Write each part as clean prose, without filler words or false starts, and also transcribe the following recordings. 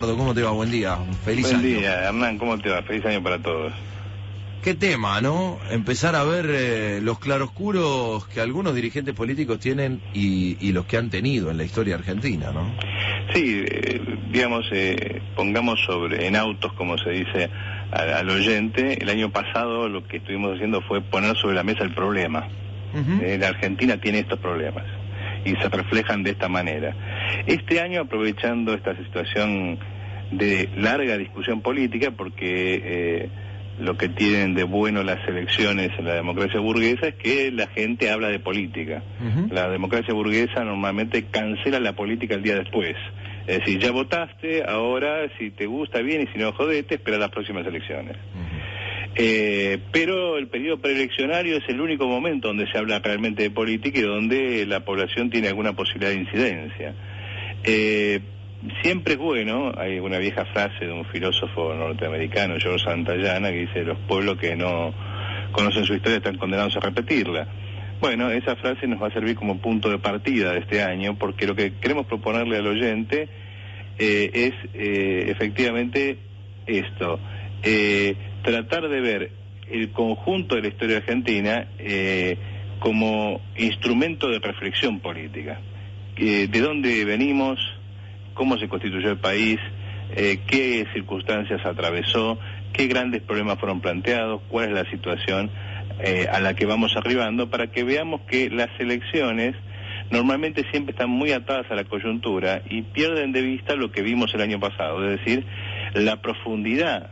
¿Cómo te va? Buen día, feliz año. Buen día, Hernán, ¿cómo te va? Feliz año para todos. Qué tema, ¿no? Empezar a ver los claroscuros que algunos dirigentes políticos tienen y los que han tenido en la historia argentina, ¿no? Sí, digamos, pongamos en autos, como se dice al oyente. El año pasado lo que estuvimos haciendo fue poner sobre la mesa el problema. La Argentina tiene estos problemas y se reflejan de esta manera. Este año, aprovechando esta situación de larga discusión política, porque lo que tienen de bueno las elecciones en la democracia burguesa es que la gente habla de política. La democracia burguesa normalmente cancela la política el día después. Es decir, ya votaste, ahora si te gusta bien y si no jodete, espera las próximas elecciones. Pero el periodo preeleccionario es el único momento donde se habla realmente de política y donde la población tiene alguna posibilidad de incidencia. Siempre es bueno, hay una vieja frase de un filósofo norteamericano, George Santayana, que dice: los pueblos que no conocen su historia están condenados a repetirla. Bueno, esa frase nos va a servir como punto de partida de este año, porque lo que queremos proponerle al oyente es efectivamente esto, tratar de ver el conjunto de la historia argentina como instrumento de reflexión política. De dónde venimos, cómo se constituyó el país, qué circunstancias atravesó, qué grandes problemas fueron planteados, cuál es la situación a la que vamos arribando, para que veamos que las elecciones normalmente siempre están muy atadas a la coyuntura y pierden de vista lo que vimos el año pasado, es decir, la profundidad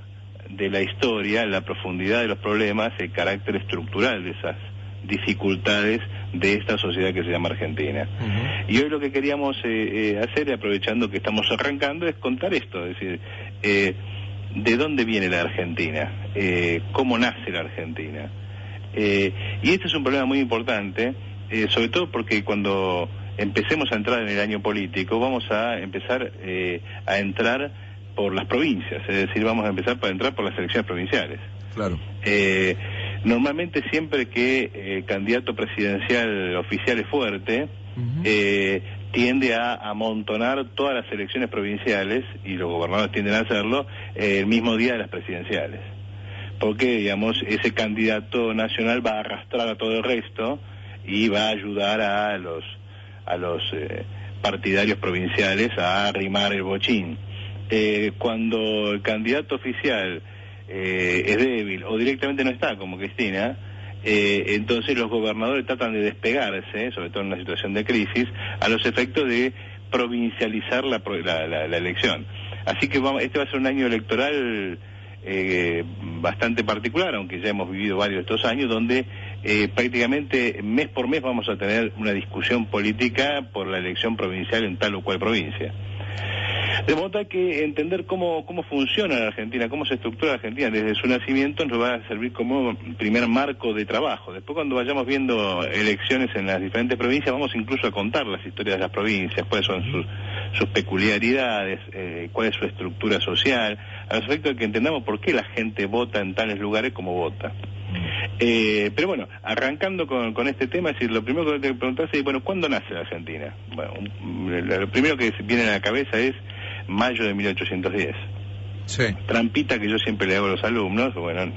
de la historia, la profundidad de los problemas, el carácter estructural de esas dificultades de esta sociedad que se llama Argentina. Y hoy lo que queríamos hacer, aprovechando que estamos arrancando, es contar esto, es decir, de dónde viene la Argentina, cómo nace la Argentina. Y este es un problema muy importante, sobre todo porque cuando empecemos a entrar en el año político, vamos a empezar a entrar por las provincias, es decir, vamos a empezar a entrar por las elecciones provinciales. Claro. Normalmente siempre que el candidato presidencial oficial es fuerte, tiende a amontonar todas las elecciones provinciales, y los gobernadores tienden a hacerlo el mismo día de las presidenciales. Porque, digamos, ese candidato nacional va a arrastrar a todo el resto y va a ayudar a los partidarios provinciales a arrimar el bochín. Cuando el candidato oficial es débil o directamente no está, como Cristina, entonces los gobernadores tratan de despegarse, sobre todo en una situación de crisis, a los efectos de provincializar la elección. Así que este va a ser un año electoral bastante particular, aunque ya hemos vivido varios de estos años, donde prácticamente mes por mes vamos a tener una discusión política por la elección provincial en tal o cual provincia. De modo que entender cómo funciona la Argentina, cómo se estructura la Argentina desde su nacimiento, nos va a servir como primer marco de trabajo. Después, cuando vayamos viendo elecciones en las diferentes provincias, vamos incluso a contar las historias de las provincias, cuáles son sus peculiaridades, cuál es su estructura social, al respecto de que entendamos por qué la gente vota en tales lugares como vota. Pero bueno, arrancando con este tema, es decir, lo primero que tengo que preguntarse es, bueno, ¿cuándo nace la Argentina? Bueno, lo primero que se viene a la cabeza es mayo de 1810. Sí. Trampita que yo siempre le hago a los alumnos, bueno,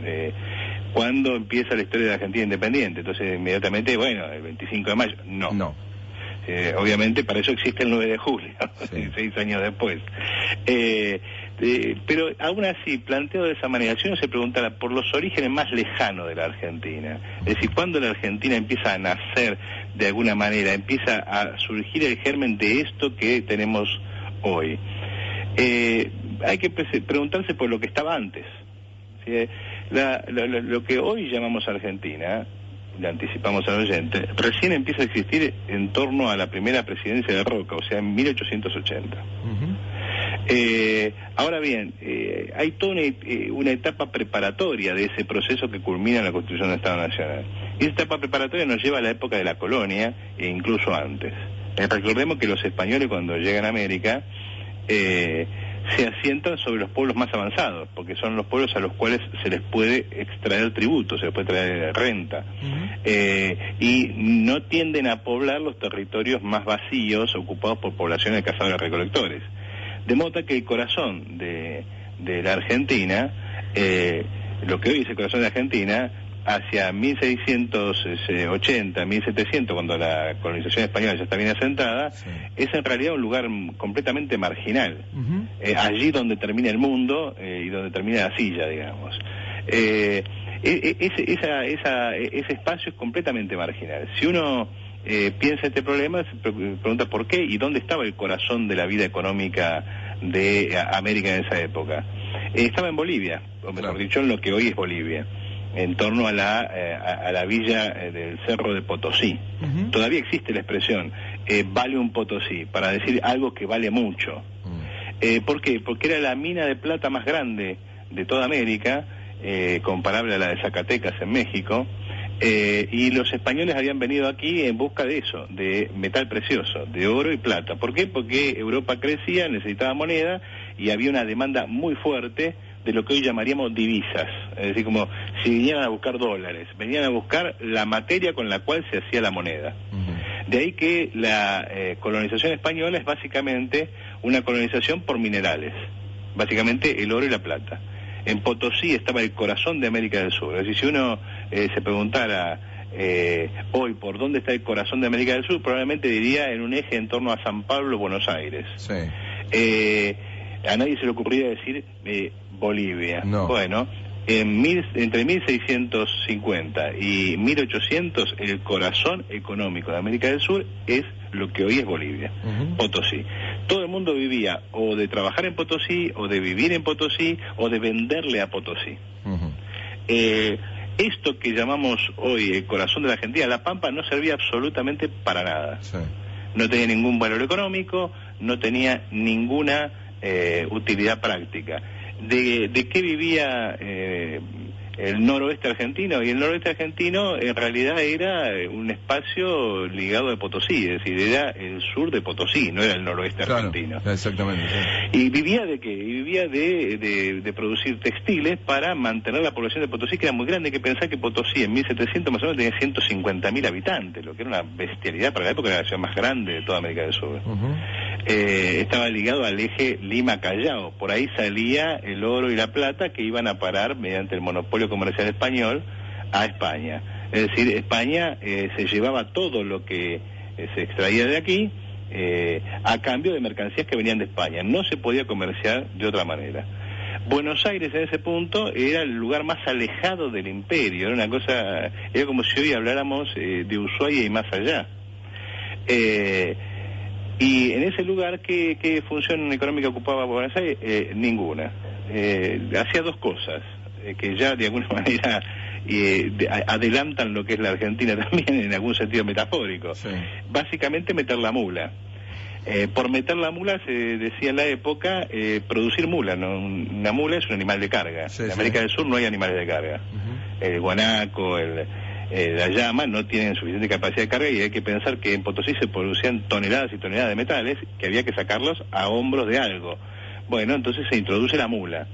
¿cuándo empieza la historia de la Argentina independiente? Entonces, inmediatamente, bueno, el 25 de mayo. No. Obviamente, para eso existe el 9 de julio, sí. 6 años después. Pero aún así, planteado de esa manera, si uno se preguntara por los orígenes más lejanos de la Argentina, es decir, cuando la Argentina empieza a nacer de alguna manera, empieza a surgir el germen de esto que tenemos hoy, hay que preguntarse por lo que estaba antes. ¿Sí? Lo que hoy llamamos Argentina, le anticipamos al oyente, recién empieza a existir en torno a la primera presidencia de Roca, o sea, en 1880. Ahora bien, hay toda una etapa preparatoria de ese proceso que culmina en la Constitución del Estado Nacional. Y esa etapa preparatoria nos lleva a la época de la colonia, e incluso antes. Recordemos que los españoles, cuando llegan a América, se asientan sobre los pueblos más avanzados, porque son los pueblos a los cuales se les puede extraer tributo, se les puede traer renta, y no tienden a poblar los territorios más vacíos ocupados por poblaciones de cazadores-recolectores. De modo que el corazón de la Argentina, lo que hoy es el corazón de Argentina, hacia 1680, 1700, cuando la colonización española ya está bien asentada, sí, es en realidad un lugar completamente marginal. Allí donde termina el mundo y donde termina la silla, digamos. Ese espacio es completamente marginal. Si uno piensa este problema, se pregunta por qué y dónde estaba el corazón de la vida económica de América en esa época. Estaba en Bolivia, o mejor dicho, en lo que hoy es Bolivia, en torno a la villa del Cerro de Potosí. Todavía existe la expresión vale un Potosí, para decir algo que vale mucho. ¿Por qué? Porque era la mina de plata más grande de toda América, comparable a la de Zacatecas en México, y los españoles habían venido aquí en busca de eso, de metal precioso, de oro y plata. ¿Por qué? Porque Europa crecía, necesitaba moneda y había una demanda muy fuerte de lo que hoy llamaríamos divisas, es decir, como si vinieran a buscar dólares, venían a buscar la materia con la cual se hacía la moneda. De ahí que la colonización española es básicamente una colonización por minerales, básicamente el oro y la plata. En Potosí estaba el corazón de América del Sur, es decir, si uno se preguntara hoy por dónde está el corazón de América del Sur, probablemente diría en un eje en torno a San Pablo, Buenos Aires. Sí. A nadie se le ocurría decir Bolivia. No. Bueno, entre 1650 y 1800 el corazón económico de América del Sur es lo que hoy es Bolivia, Potosí. Todo el mundo vivía o de trabajar en Potosí, o de vivir en Potosí, o de venderle a Potosí. Esto que llamamos hoy el corazón de la Argentina, La Pampa, no servía absolutamente para nada. Sí. No tenía ningún valor económico, no tenía ninguna utilidad práctica. ¿De qué vivía el noroeste argentino? Y el noroeste argentino en realidad era un espacio ligado a Potosí, es decir, era el sur de Potosí, no era el noroeste argentino. Exactamente. Sí. ¿Y vivía de qué? Y vivía de producir textiles para mantener la población de Potosí, que era muy grande. Hay que pensar que Potosí en 1700 más o menos tenía 150.000 habitantes, lo que era una bestialidad para la época, era la ciudad más grande de toda América del Sur. Estaba ligado al eje Lima-Callao, por ahí salía el oro y la plata que iban a parar mediante el monopolio comercial español a España. Es decir, España se llevaba todo lo que se extraía de aquí a cambio de mercancías que venían de España. No se podía comerciar de otra manera. Buenos Aires en ese punto era el lugar más alejado del imperio, era una cosa, era como si hoy habláramos de Ushuaia y más allá. Y en ese lugar, ¿qué función económica ocupaba Buenos Aires? Ninguna. Hacía dos cosas, que ya de alguna manera adelantan lo que es la Argentina también en algún sentido metafórico. Sí. Básicamente meter la mula. Por meter la mula se decía en la época producir mula, ¿no? Una mula es un animal de carga. Sí, en América del Sur no hay animales de carga. El guanaco, la llama no tienen suficiente capacidad de carga, y hay que pensar que en Potosí se producían toneladas y toneladas de metales que había que sacarlos a hombros de algo. Bueno, entonces se introduce la mula.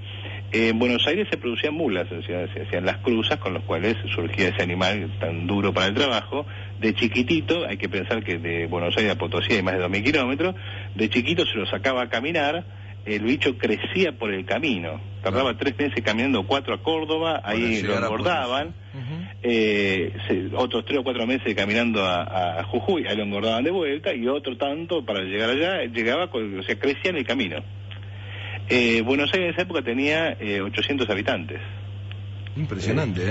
En Buenos Aires se producían mulas, se hacían las cruzas con las cuales surgía ese animal tan duro para el trabajo. De chiquitito, hay que pensar que de Buenos Aires a Potosí hay más de 2.000 kilómetros, de chiquito se lo sacaba a caminar, el bicho crecía por el camino, tardaba 3 meses caminando, 4 a Córdoba, ahí lo engordaban, otros 3 o 4 meses caminando a Jujuy, ahí lo engordaban de vuelta, y otro tanto para llegar allá, o sea, crecía en el camino. Buenos Aires en esa época tenía 800 habitantes. Impresionante,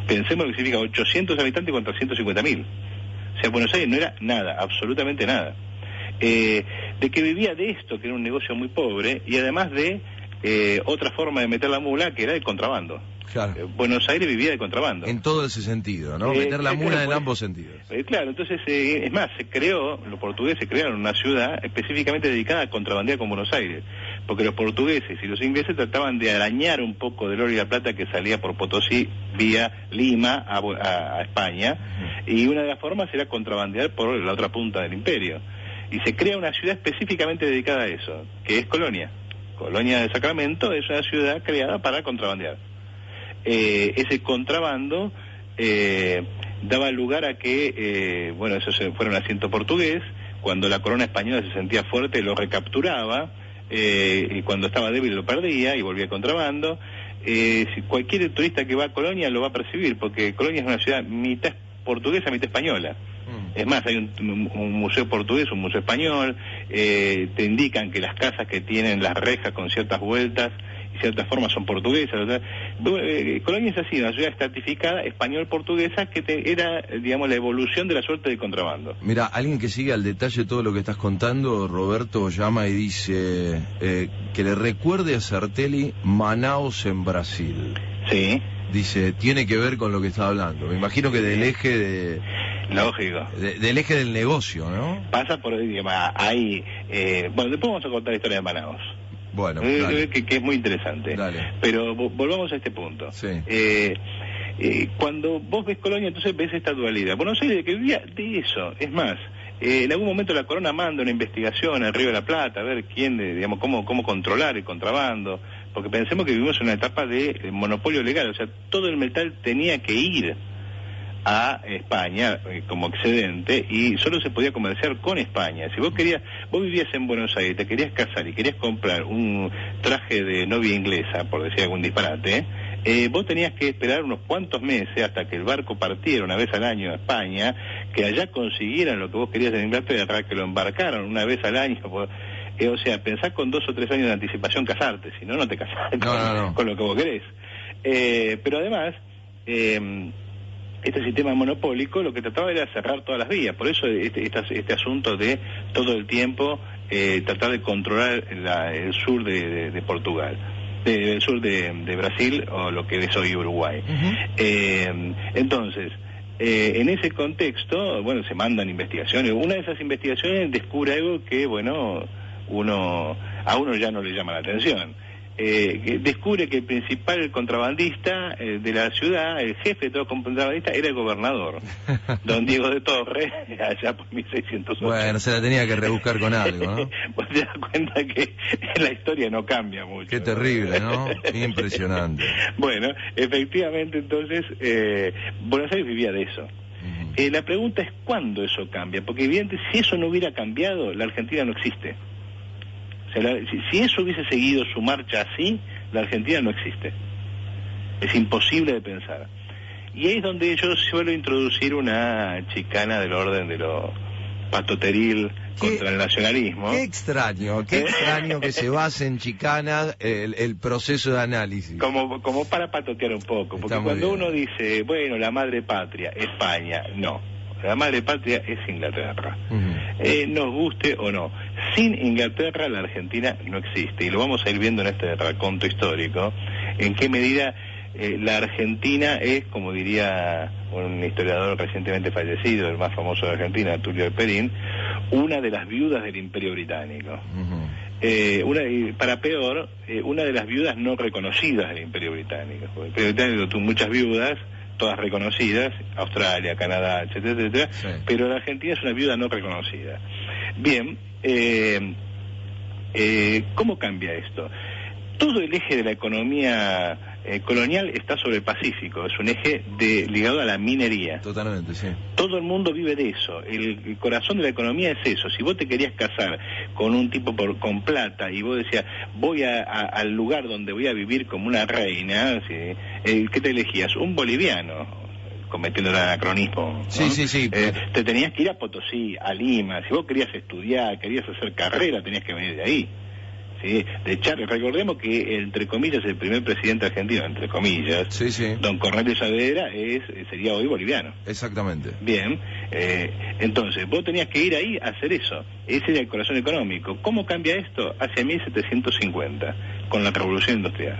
Pensemos lo que significa 800 habitantes contra 150.000. O sea, Buenos Aires no era nada, absolutamente nada. De que vivía de esto, que era un negocio muy pobre, y además de otra forma de meter la mula, que era el contrabando. Claro. Buenos Aires vivía de contrabando. En todo ese sentido, ¿no? Meter la mula en ambos sentidos. Claro, entonces, es más, los portugueses crearon una ciudad específicamente dedicada a contrabandear con Buenos Aires, porque los portugueses y los ingleses trataban de arañar un poco del oro y la plata que salía por Potosí vía Lima a España, y una de las formas era contrabandear por la otra punta del imperio. Y se crea una ciudad específicamente dedicada a eso, que es Colonia. Colonia de Sacramento es una ciudad creada para contrabandear. Ese contrabando daba lugar a que, eso fuera un asiento portugués. Cuando la corona española se sentía fuerte, lo recapturaba, y cuando estaba débil lo perdía y volvía contrabando. Cualquier turista que va a Colonia lo va a percibir, porque Colonia es una ciudad mitad portuguesa, mitad española. Es más, hay un museo portugués, un museo español, te indican que las casas que tienen las rejas con ciertas vueltas y ciertas formas son portuguesas. O sea, Colonia es así, una ciudad estratificada español-portuguesa que era, digamos, la evolución de la suerte del contrabando. Mira, alguien que sigue al detalle todo lo que estás contando, Roberto, llama y dice que le recuerde a Sartelli Manaus en Brasil. Sí. Dice, tiene que ver con lo que está hablando. Me imagino que del eje de... Lógico. Del eje del negocio, ¿no? Pasa por, digamos, hay... bueno, después vamos a contar la historia de Manaus. Bueno, que es muy interesante. Dale. Pero volvamos a este punto. Sí. Cuando vos ves Colonia, entonces ves esta dualidad. Buenos Aires, que vivía de eso. Es más, en algún momento la Corona manda una investigación al Río de la Plata, a ver quién, digamos, cómo controlar el contrabando. Porque pensemos que vivimos en una etapa de monopolio legal. O sea, todo el metal tenía que ir a España como excedente y solo se podía comerciar con España. Si vos vivías en Buenos Aires, te querías casar y querías comprar un traje de novia inglesa, por decir algún disparate, vos tenías que esperar unos cuantos meses hasta que el barco partiera una vez al año a España, que allá consiguieran lo que vos querías en Inglaterra, que lo embarcaran una vez al año. O sea, pensás con 2 o 3 años de anticipación casarte, si no, no te casás con lo que vos querés. Pero además... este sistema monopólico lo que trataba era cerrar todas las vías, por eso este asunto de todo el tiempo tratar de controlar el sur de Portugal, el sur de Brasil o lo que es hoy Uruguay. Entonces, en ese contexto, bueno, se mandan investigaciones. Una de esas investigaciones descubre algo que, bueno, a uno ya no le llama la atención. Descubre que el principal contrabandista de la ciudad, el jefe de todo contrabandista, era el gobernador, don Diego de Torres, allá por 1608. Bueno, se la tenía que rebuscar con algo, ¿no? Vos te das cuenta que la historia no cambia mucho. Qué terrible, ¿no? Impresionante. Bueno, efectivamente, entonces, Buenos Aires vivía de eso. La pregunta es cuándo eso cambia, porque evidentemente si eso no hubiera cambiado, la Argentina no existe. O sea, si eso hubiese seguido su marcha así, la Argentina no existe. Es imposible de pensar. Y ahí es donde yo suelo introducir una chicana del orden de lo patoteril contra el nacionalismo. Qué extraño que se base en chicanas el proceso de análisis. Como para patotear un poco, porque cuando uno dice, bueno, la madre patria, España, no. La madre patria es Inglaterra. Nos guste o no. Sin Inglaterra la Argentina no existe. Y lo vamos a ir viendo en este raconto histórico, en qué medida la Argentina es, como diría un historiador recientemente fallecido, el más famoso de Argentina, Tulio Alperín, una de las viudas del Imperio Británico. Para peor, una de las viudas no reconocidas del Imperio Británico. El Imperio Británico tuvo muchas viudas, todas reconocidas, Australia, Canadá, etcétera, etcétera, sí. Pero la Argentina es una viuda no reconocida. Bien, ¿cómo cambia esto? Todo el eje de la economía colonial está sobre el Pacífico, es un eje ligado a la minería. Totalmente, sí. Todo el mundo vive de eso, el corazón de la economía es eso. Si vos te querías casar con un tipo con plata y vos decías, voy al lugar donde voy a vivir como una reina, ¿sí? ¿Qué te elegías? Un boliviano, cometiendo el anacronismo, ¿no? Sí. Te tenías que ir a Potosí, a Lima. Si vos querías estudiar, querías hacer carrera, tenías que venir de ahí. ¿Sí? Recordemos que, entre comillas, el primer presidente argentino, entre comillas, don Cornelio Saavedra, sería hoy boliviano. Exactamente. Bien, entonces, vos tenías que ir ahí a hacer eso. Ese era el corazón económico. ¿Cómo cambia esto? Hacia 1750, con la Revolución Industrial.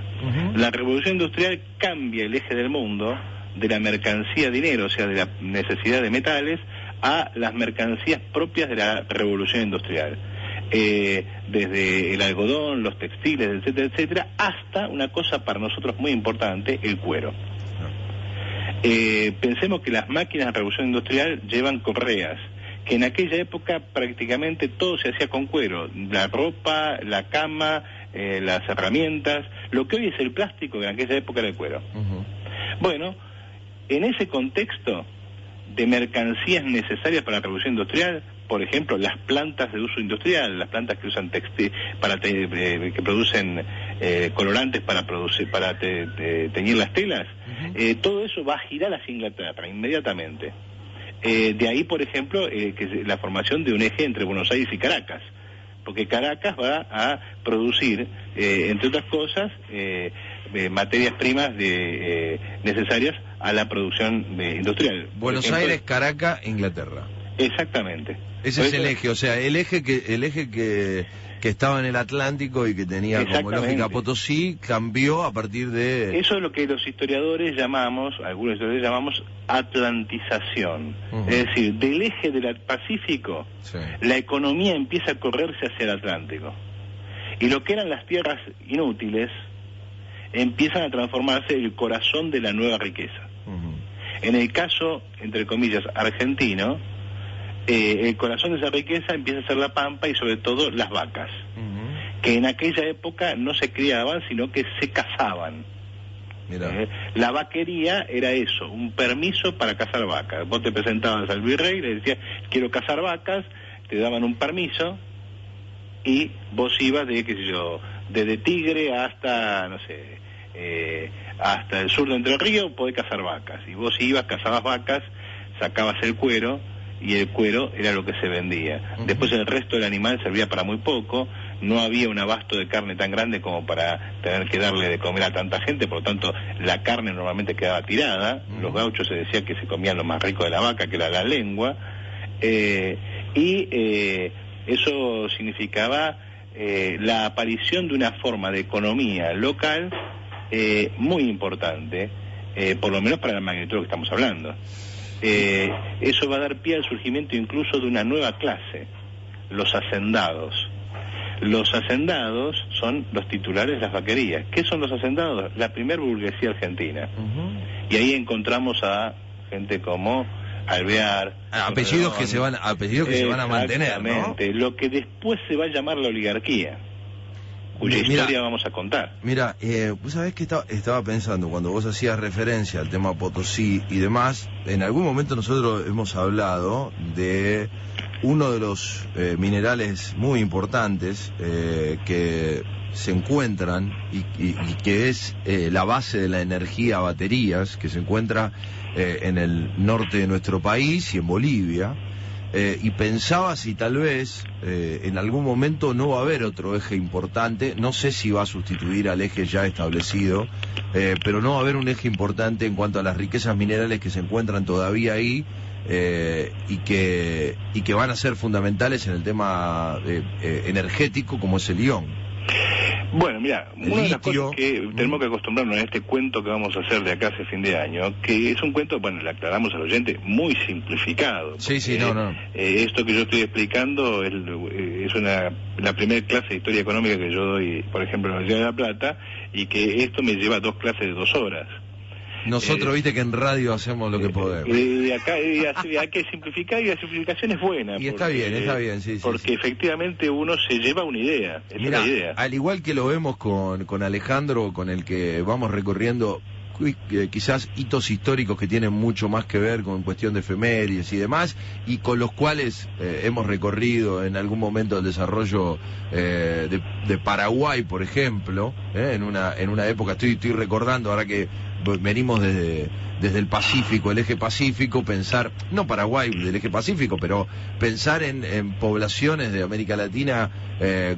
La Revolución Industrial cambia el eje del mundo de la mercancía dinero, o sea, de la necesidad de metales, a las mercancías propias de la Revolución Industrial. Desde el algodón, los textiles, etcétera, etcétera, hasta una cosa para nosotros muy importante, el cuero. Pensemos que las máquinas de revolución industrial llevan correas, que en aquella época prácticamente todo se hacía con cuero, la ropa, la cama, las herramientas, lo que hoy es el plástico, que en aquella época era el cuero. Bueno, en ese contexto de mercancías necesarias para la revolución industrial, por ejemplo, las plantas de uso industrial, las plantas que usan textil que producen colorantes para teñir las telas, todo eso va a girar hacia Inglaterra inmediatamente. De ahí, por ejemplo, que la formación de un eje entre Buenos Aires y Caracas, porque Caracas va a producir, entre otras cosas, materias primas necesarias a la producción industrial. Buenos Aires, Caracas, Inglaterra. Exactamente. Ese es el eje, o sea, el eje que estaba en el Atlántico y que tenía como lógica Potosí, cambió a partir de... Eso es lo que los historiadores llamamos, algunos historiadores llamamos atlantización. Es decir, del eje del Pacífico, la economía empieza a correrse hacia el Atlántico. Y lo que eran las tierras inútiles empiezan a transformarse en el corazón de la nueva riqueza. En el caso, entre comillas, argentino, el corazón de esa riqueza empieza a ser la pampa y sobre todo las vacas, que en aquella época no se criaban, sino que se cazaban. La vaquería era eso, un permiso para cazar vacas. Vos te presentabas al virrey, le decías, quiero cazar vacas, te daban un permiso y vos ibas de, qué sé yo, desde Tigre hasta, no sé, hasta el sur de Entre Ríos, podés cazar vacas. Y vos ibas, cazabas vacas, sacabas el cuero, y el cuero era lo que se vendía. Después el resto del animal servía para muy poco, no había un abasto de carne tan grande como para tener que darle de comer a tanta gente, por lo tanto la carne normalmente quedaba tirada. Los gauchos se decía que se comían lo más rico de la vaca, que era la lengua, eso significaba la aparición de una forma de economía local muy importante, por lo menos para la magnitud de lo que estamos hablando. Eso va a dar pie al surgimiento incluso de una nueva clase, los hacendados. Los hacendados son los titulares de las vaquerías. ¿Qué son los hacendados? La primer burguesía argentina. Y ahí encontramos a gente como Alvear, apellidos que se van a mantener, ¿no? Lo que después se va a llamar la oligarquía, cuya historia vamos a contar. Mira, vos sabés que estaba pensando, cuando vos hacías referencia al tema Potosí y demás, en algún momento nosotros hemos hablado de uno de los minerales muy importantes que se encuentran y que es la base de la energía a baterías, que se encuentra en el norte de nuestro país y en Bolivia. Y pensaba si tal vez en algún momento no va a haber otro eje importante, no sé si va a sustituir al eje ya establecido, pero no va a haber un eje importante en cuanto a las riquezas minerales que se encuentran todavía ahí y que van a ser fundamentales en el tema energético, como es el ion. Bueno, mira, una de las cosas que tenemos que acostumbrarnos en este cuento que vamos a hacer de acá hace fin de año, que es un cuento, bueno, le aclaramos al oyente, muy simplificado. Esto que yo estoy explicando es la primera clase de historia económica que yo doy, por ejemplo, en la Universidad de La Plata, y que esto me lleva 2 clases de 2 horas. Nosotros, viste que en radio hacemos lo que podemos. Acá hay que simplificar, y la simplificación es buena. Y está bien, sí. Porque efectivamente uno se lleva una idea. Mirá, una idea. Al igual que lo vemos con Alejandro, con el que vamos recorriendo quizás hitos históricos que tienen mucho más que ver con cuestión de efemérides y demás, y con los cuales hemos recorrido en algún momento el desarrollo de Paraguay, por ejemplo, en una época, estoy recordando ahora que venimos desde el Pacífico, el eje Pacífico, pensar, no Paraguay del eje Pacífico, pero pensar en poblaciones de América Latina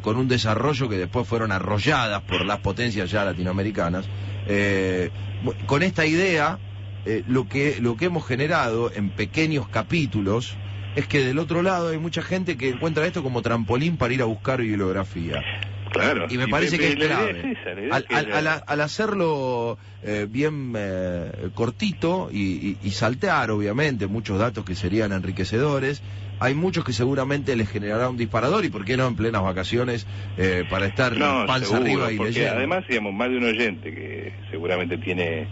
con un desarrollo que después fueron arrolladas por las potencias ya latinoamericanas. Con esta idea, lo que hemos generado en pequeños capítulos es que del otro lado hay mucha gente que encuentra esto como trampolín para ir a buscar bibliografía. Claro. Y me parece que es clave. Al hacerlo bien cortito y saltear, obviamente, muchos datos que serían enriquecedores, hay muchos que seguramente les generará un disparador, y por qué no en plenas vacaciones para estar panza arriba y porque leyendo. Además, digamos, más de un oyente que seguramente tiene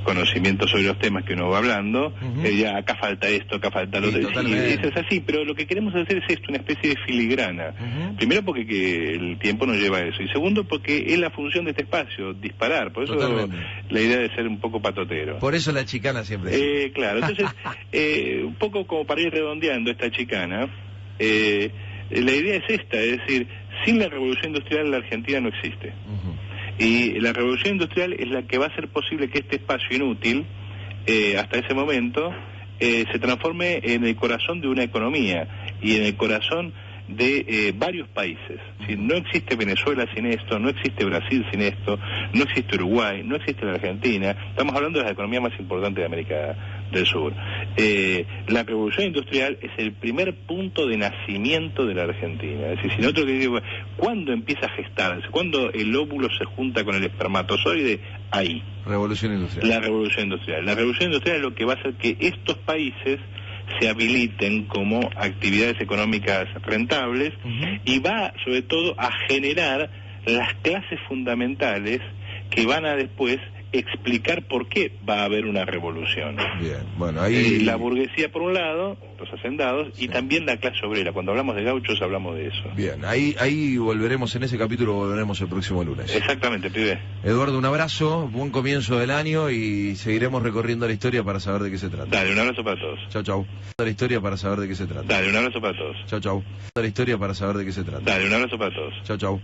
conocimiento sobre los temas que uno va hablando, ya acá falta esto, acá falta lo otro. Sí, eso es así, pero lo que queremos hacer es esto, una especie de filigrana. Primero porque el tiempo nos lleva a eso, y segundo porque es la función de este espacio, disparar, por eso la idea de ser un poco patotero. Por eso la chicana siempre. Claro, entonces, un poco como para ir redondeando esta chicana, la idea es esta, es decir, sin la revolución industrial la Argentina no existe. Y la revolución industrial es la que va a hacer posible que este espacio inútil, hasta ese momento, se transforme en el corazón de una economía y en el corazón de varios países. Si no existe Venezuela sin esto, no existe Brasil sin esto, no existe Uruguay, no existe la Argentina. Estamos hablando de la economía más importante de América del Sur. La revolución industrial es el primer punto de nacimiento de la Argentina. Es decir, si nosotros digo, ¿cuándo empieza a gestarse? ¿Cuándo el óvulo se junta con el espermatozoide? Ahí. Revolución industrial. La revolución industrial. La revolución industrial es lo que va a hacer que estos países se habiliten como actividades económicas rentables y va sobre todo a generar las clases fundamentales que van a después explicar por qué va a haber una revolución. Bien, bueno, ahí... la burguesía por un lado, los hacendados, y también la clase obrera. Cuando hablamos de gauchos hablamos de eso. Bien, ahí volveremos, en ese capítulo volveremos el próximo lunes. Exactamente, pibe. Eduardo, un abrazo, buen comienzo del año y seguiremos recorriendo la historia para saber de qué se trata. Dale, un abrazo para todos. Chau, chau. La historia para saber de qué se trata. Dale, un abrazo para todos. Chau, chau. La historia para saber de qué se trata. Dale, un abrazo para todos. Chau, chau.